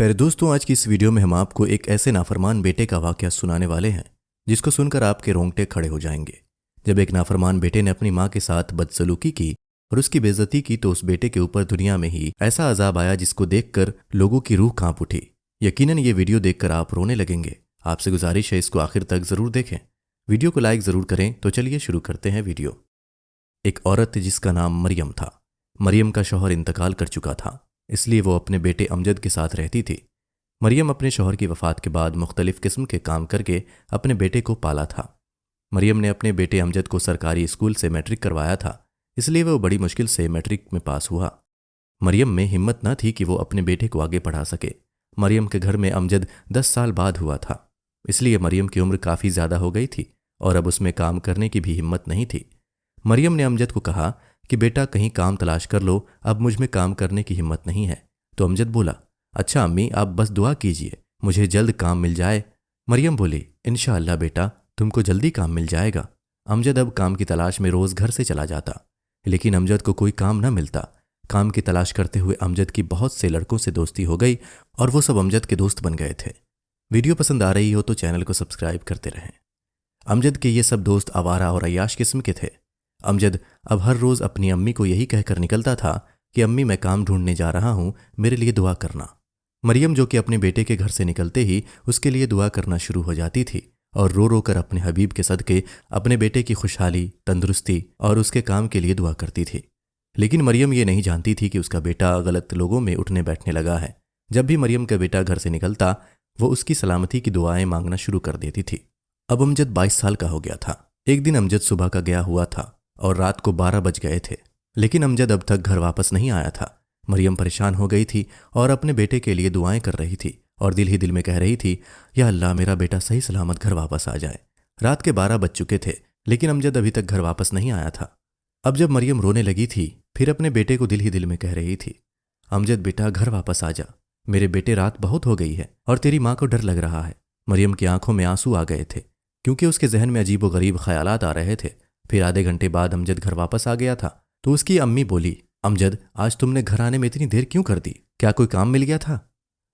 प्यारे दोस्तों, आज की इस वीडियो में हम आपको एक ऐसे नाफरमान बेटे का वाकया सुनाने वाले हैं जिसको सुनकर आपके रोंगटे खड़े हो जाएंगे। जब एक नाफरमान बेटे ने अपनी माँ के साथ बदसलूकी की और उसकी बेइज्जती की तो उस बेटे के ऊपर दुनिया में ही ऐसा अजाब आया जिसको देखकर लोगों की रूह कांप उठी। यकीनन ये वीडियो देखकर आप रोने लगेंगे। आपसे गुजारिश है इसको आखिर तक जरूर देखें। वीडियो को लाइक जरूर करें। तो चलिए शुरू करते हैं वीडियो। एक औरत जिसका नाम मरियम था। मरियम का शौहर इंतकाल कर चुका था, इसलिए वो अपने बेटे अमजद के साथ रहती थी। मरियम अपने शौहर की वफ़ात के बाद मुख्तलिफ किस्म के काम करके अपने बेटे को पाला था। मरियम ने अपने बेटे अमजद को सरकारी स्कूल से मैट्रिक करवाया था, इसलिए वो बड़ी मुश्किल से मैट्रिक में पास हुआ। मरियम में हिम्मत न थी कि वो अपने बेटे को आगे पढ़ा सके। मरियम के घर में अमजद 10 साल बाद हुआ था, इसलिए मरियम की उम्र काफ़ी ज़्यादा हो गई थी और अब उसमें काम करने की भी हिम्मत नहीं थी। मरियम ने अमजद को कहा कि बेटा कहीं काम तलाश कर लो, अब मुझ में काम करने की हिम्मत नहीं है। तो अमजद बोला, अच्छा अम्मी, आप बस दुआ कीजिए मुझे जल्द काम मिल जाए। मरियम बोली, इंशाअल्लाह बेटा, तुमको जल्दी काम मिल जाएगा। अमजद अब काम की तलाश में रोज़ घर से चला जाता, लेकिन अमजद को कोई काम न मिलता। काम की तलाश करते हुए अमजद की बहुत से लड़कों से दोस्ती हो गई और वो सब अमजद के दोस्त बन गए थे। वीडियो पसंद आ रही हो तो चैनल को सब्सक्राइब करते रहें। अमजद के ये सब दोस्त आवारा और अय्याश किस्म के थे। अमजद अब हर रोज़ अपनी अम्मी को यही कहकर निकलता था कि अम्मी मैं काम ढूंढने जा रहा हूँ, मेरे लिए दुआ करना। मरियम जो कि अपने बेटे के घर से निकलते ही उसके लिए दुआ करना शुरू हो जाती थी और रो रो कर अपने हबीब के सदके अपने बेटे की खुशहाली, तंदुरुस्ती और उसके काम के लिए दुआ करती थी। लेकिन मरियम ये नहीं जानती थी कि उसका बेटा गलत लोगों में उठने बैठने लगा है। जब भी मरियम का बेटा घर से निकलता वो उसकी सलामती की दुआएं मांगना शुरू कर देती थी। अब अमजद 22 साल का हो गया था। एक दिन अमजद सुबह का गया हुआ था और रात को 12 बज गए थे, लेकिन अमजद अब तक घर वापस नहीं आया था। मरियम परेशान हो गई थी और अपने बेटे के लिए दुआएं कर रही थी और दिल ही दिल में कह रही थी, या अल्लाह मेरा बेटा सही सलामत घर वापस आ जाए। रात के 12 बज चुके थे, लेकिन अमजद अभी तक घर वापस नहीं आया था। अब जब मरियम रोने लगी थी, फिर अपने बेटे को दिल ही दिल में कह रही थी, अमजद बेटा घर वापस आ जा, मेरे बेटे रात बहुत हो गई है और तेरी माँ को डर लग रहा है। मरियम की आंखों में आंसू आ गए थे क्योंकि उसके जहन में अजीब व गरीब ख्यालात आ रहे थे। फिर आधे घंटे बाद अमजद घर वापस आ गया था तो उसकी अम्मी बोली, अमजद आज तुमने घर आने में इतनी देर क्यों कर दी? क्या कोई काम मिल गया था?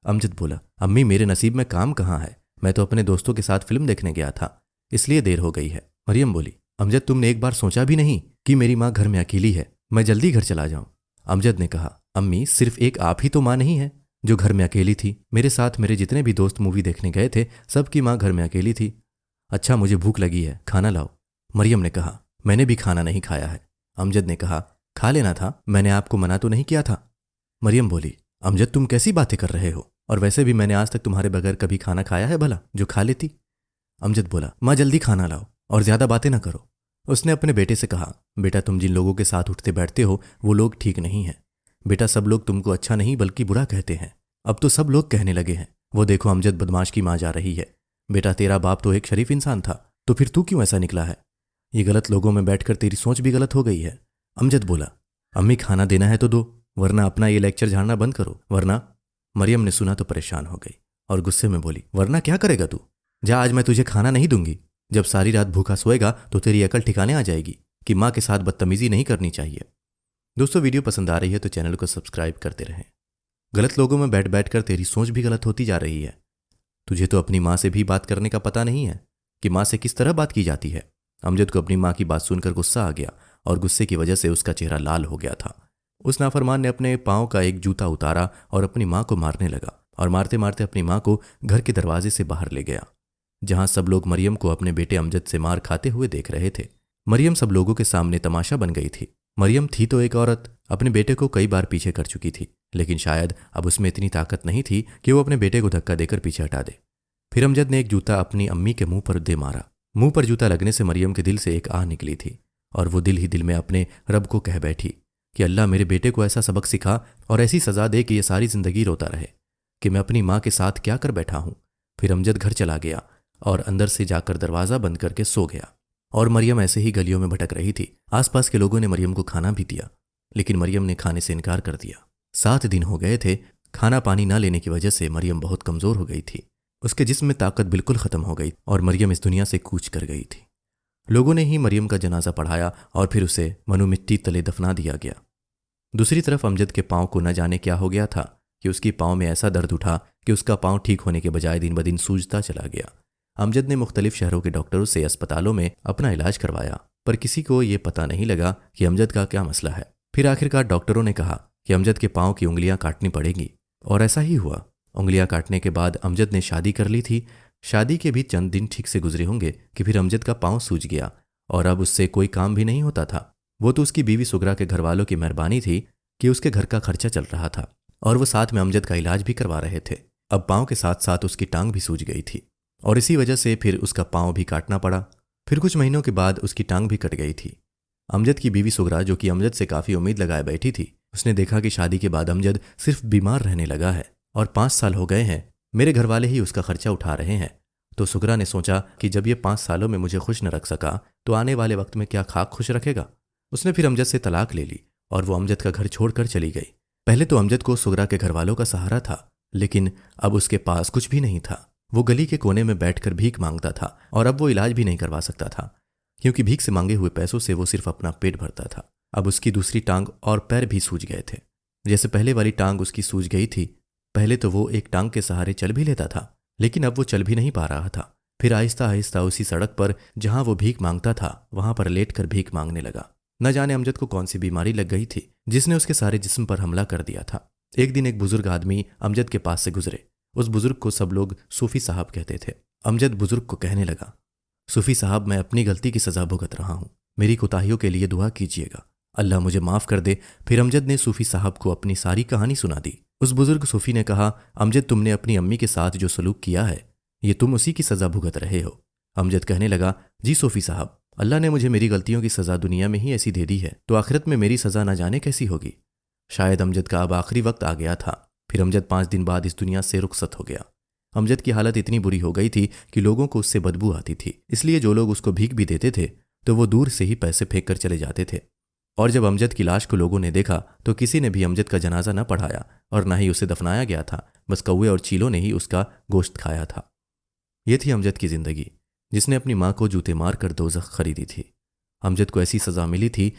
अमजद बोला, अम्मी मेरे नसीब में काम कहाँ है, मैं तो अपने दोस्तों के साथ फिल्म देखने गया था, इसलिए देर हो गई है। मरियम बोली, अमजद तुमने एक बार सोचा भी नहीं कि मेरी माँ घर में अकेली है, मैं जल्दी घर चला जाऊं। अमजद ने कहा, अम्मी सिर्फ एक आप ही तो माँ नहीं है जो घर में अकेली थी, मेरे साथ मेरे जितने भी दोस्त मूवी देखने गए थे सबकी माँ घर में अकेली थी। अच्छा मुझे भूख लगी है, खाना लाओ। मरियम ने कहा, मैंने भी खाना नहीं खाया है। अमजद ने कहा, खा लेना था, मैंने आपको मना तो नहीं किया था। मरियम बोली, अमजद तुम कैसी बातें कर रहे हो, और वैसे भी मैंने आज तक तुम्हारे बगैर कभी खाना खाया है भला जो खा लेती? अमजद बोला, माँ जल्दी खाना लाओ और ज्यादा बातें ना करो। उसने अपने बेटे से कहा, बेटा तुम जिन लोगों के साथ उठते बैठते हो वो लोग ठीक नहीं हैं। बेटा सब लोग तुमको अच्छा नहीं बल्कि बुरा कहते हैं। अब तो सब लोग कहने लगे हैं, वो देखो अमजद बदमाश की माँ जा रही है। बेटा तेरा बाप तो एक शरीफ इंसान था, तो फिर तू क्यों ऐसा निकला है? ये गलत लोगों में बैठकर तेरी सोच भी गलत हो गई है। अमजद बोला, अम्मी खाना देना है तो दो, वरना अपना ये लेक्चर झाड़ना बंद करो, वरना। मरियम ने सुना तो परेशान हो गई और गुस्से में बोली, वरना क्या करेगा तू? जा, आज मैं तुझे खाना नहीं दूंगी। जब सारी रात भूखा सोएगा तो तेरी अकल ठिकाने आ जाएगी कि माँ के साथ बदतमीजी नहीं करनी चाहिए। दोस्तों वीडियो पसंद आ रही है तो चैनल को सब्सक्राइब करते रहें। गलत लोगों में बैठ बैठ कर तेरी सोच भी गलत होती जा रही है। तुझे तो अपनी माँ से भी बात करने का पता नहीं है कि माँ से किस तरह बात की जाती है। अमजद को अपनी माँ की बात सुनकर गुस्सा आ गया और गुस्से की वजह से उसका चेहरा लाल हो गया था। उस नाफरमान ने अपने पाँव का एक जूता उतारा और अपनी माँ को मारने लगा और मारते मारते अपनी माँ को घर के दरवाजे से बाहर ले गया, जहाँ सब लोग मरियम को अपने बेटे अमजद से मार खाते हुए देख रहे थे। मरियम सब लोगों के सामने तमाशा बन गई थी। मरियम थी तो एक औरत, अपने बेटे को कई बार पीछे कर चुकी थी, लेकिन शायद अब उसमें इतनी ताकत नहीं थी कि वो अपने बेटे को धक्का देकर पीछे हटा दे। फिर अमजद ने एक जूता अपनी अम्मी के मुंह पर दे मारा। मुंह पर जूता लगने से मरियम के दिल से एक आह निकली थी और वो दिल ही दिल में अपने रब को कह बैठी कि अल्लाह मेरे बेटे को ऐसा सबक सिखा और ऐसी सज़ा दे कि ये सारी ज़िंदगी रोता रहे कि मैं अपनी माँ के साथ क्या कर बैठा हूँ। फिर अमजद घर चला गया और अंदर से जाकर दरवाज़ा बंद करके सो गया और मरियम ऐसे ही गलियों में भटक रही थी। आसपास के लोगों ने मरियम को खाना भी दिया, लेकिन मरियम ने खाने से इनकार कर दिया। 7 दिन हो गए थे। खाना पानी ना लेने की वजह से मरियम बहुत कमज़ोर हो गई थी। उसके जिस्म में ताकत बिल्कुल ख़त्म हो गई और मरियम इस दुनिया से कूच कर गई थी। लोगों ने ही मरियम का जनाजा पढ़ाया और फिर उसे मनु मिट्टी तले दफना दिया गया। दूसरी तरफ अमजद के पाँव को न जाने क्या हो गया था कि उसकी पाँव में ऐसा दर्द उठा कि उसका पाँव ठीक होने के बजाय दिन ब दिन सूजता चला गया। अमजद ने मुख्तलिफ शहरों के डॉक्टरों से अस्पतालों में अपना इलाज करवाया, पर किसी को ये पता नहीं लगा कि अमजद का क्या मसला है। फिर आखिरकार डॉक्टरों ने कहा कि अमजद के पाँव की उंगलियां काटनी पड़ेगी, और ऐसा ही हुआ। उंगलियां काटने के बाद अमजद ने शादी कर ली थी। शादी के भी चंद दिन ठीक से गुजरे होंगे कि फिर अमजद का पाँव सूज गया, और अब उससे कोई काम भी नहीं होता था। वो तो उसकी बीवी सुगरा के घर वालों की मेहरबानी थी कि उसके घर का खर्चा चल रहा था, और वो साथ में अमजद का इलाज भी करवा रहे थे। अब पाँव के साथ साथ उसकी टांग भी सूज गई थी, और इसी वजह से फिर उसका पाँव भी काटना पड़ा। फिर कुछ महीनों के बाद उसकी टांग भी कट गई थी। अमजद की बीवी सुगरा, जो कि अमजद से काफ़ी उम्मीद लगाए बैठी थी, उसने देखा कि शादी के बाद अमजद सिर्फ बीमार रहने लगा है, और 5 साल हो गए हैं मेरे घर वाले ही उसका खर्चा उठा रहे हैं। तो सुगरा ने सोचा कि जब ये 5 सालों में मुझे खुश न रख सका तो आने वाले वक्त में क्या खाक खुश रखेगा। उसने फिर अमजद से तलाक ले ली और वो अमजद का घर छोड़कर चली गई। पहले तो अमजद को सुगरा के घर वालों का सहारा था, लेकिन अब उसके पास कुछ भी नहीं था। वो गली के कोने में बैठकर भीख मांगता था, और अब वो इलाज भी नहीं करवा सकता था, क्योंकि भीख से मांगे हुए पैसों से वो सिर्फ अपना पेट भरता था। अब उसकी दूसरी टांग और पैर भी सूज गए थे। जैसे पहले वाली टांग उसकी सूज गई थी, पहले तो वो एक टांग के सहारे चल भी लेता था, लेकिन अब वो चल भी नहीं पा रहा था। फिर आहिस्ता आहिस्ता उसी सड़क पर जहां वो भीख मांगता था वहां पर लेटकर भीख मांगने लगा। न जाने अमजद को कौन सी बीमारी लग गई थी जिसने उसके सारे जिस्म पर हमला कर दिया था। एक दिन एक बुजुर्ग आदमी अमजद के पास से गुजरे। उस बुजुर्ग को सब लोग सूफी साहब कहते थे। अमजद बुजुर्ग को कहने लगा, सूफी साहब, मैं अपनी गलती की सजा भुगत रहा हूँ, मेरी कोताहियों के लिए दुआ कीजिएगा, अल्लाह मुझे माफ़ कर दे। फिर अमजद ने सूफी साहब को अपनी सारी कहानी सुना दी। उस बुजुर्ग सूफी ने कहा, अमजद, तुमने अपनी अम्मी के साथ जो सलूक किया है ये तुम उसी की सज़ा भुगत रहे हो। अमजद कहने लगा, जी सूफी साहब, अल्लाह ने मुझे मेरी गलतियों की सज़ा दुनिया में ही ऐसी दे दी है, तो आखिरत में मेरी सज़ा न जाने कैसी होगी। शायद अमजद का अब आखिरी वक्त आ गया था। फिर अमजद 5 दिन बाद इस दुनिया से रुखसत हो गया। अमजद की हालत इतनी बुरी हो गई थी कि लोगों को उससे बदबू आती थी, इसलिए जो लोग उसको भीख भी देते थे तो वो दूर से ही पैसे फेंक कर चले जाते थे। और जब अमजद की लाश को लोगों ने देखा तो किसी ने भी अमजद का जनाजा न पढ़ाया और न ही उसे दफनाया गया था, बस कौवे और चीलों ने ही उसका गोश्त खाया था। ये थी अमजद की जिंदगी, जिसने अपनी माँ को जूते मार कर दोज़ख खरीदी थी। अमजद को ऐसी सज़ा मिली थी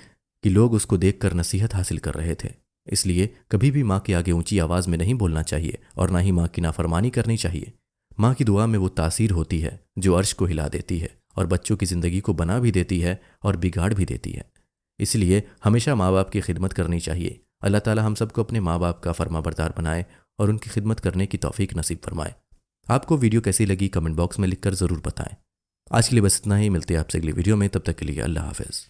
कि लोग उसको देखकर नसीहत हासिल कर रहे थे। इसलिए कभी भी माँ के आगे ऊंची आवाज़ में नहीं बोलना चाहिए और ना ही माँ की नाफरमानी करनी चाहिए। माँ की दुआ में वो तासीर होती है जो अर्श को हिला देती है और बच्चों की ज़िंदगी को बना भी देती है और बिगाड़ भी देती है। इसलिए हमेशा माँ बाप की खिदमत करनी चाहिए। अल्लाह ताला हम सबको अपने माँ बाप का फरमाबरदार बनाए और उनकी खिदमत करने की तौफीक नसीब फरमाए। आपको वीडियो कैसी लगी कमेंट बॉक्स में लिखकर ज़रूर बताएं। आज के लिए बस इतना ही, मिलते हैं आपसे अगली वीडियो में, तब तक के लिए अल्लाह हाफ़िज़।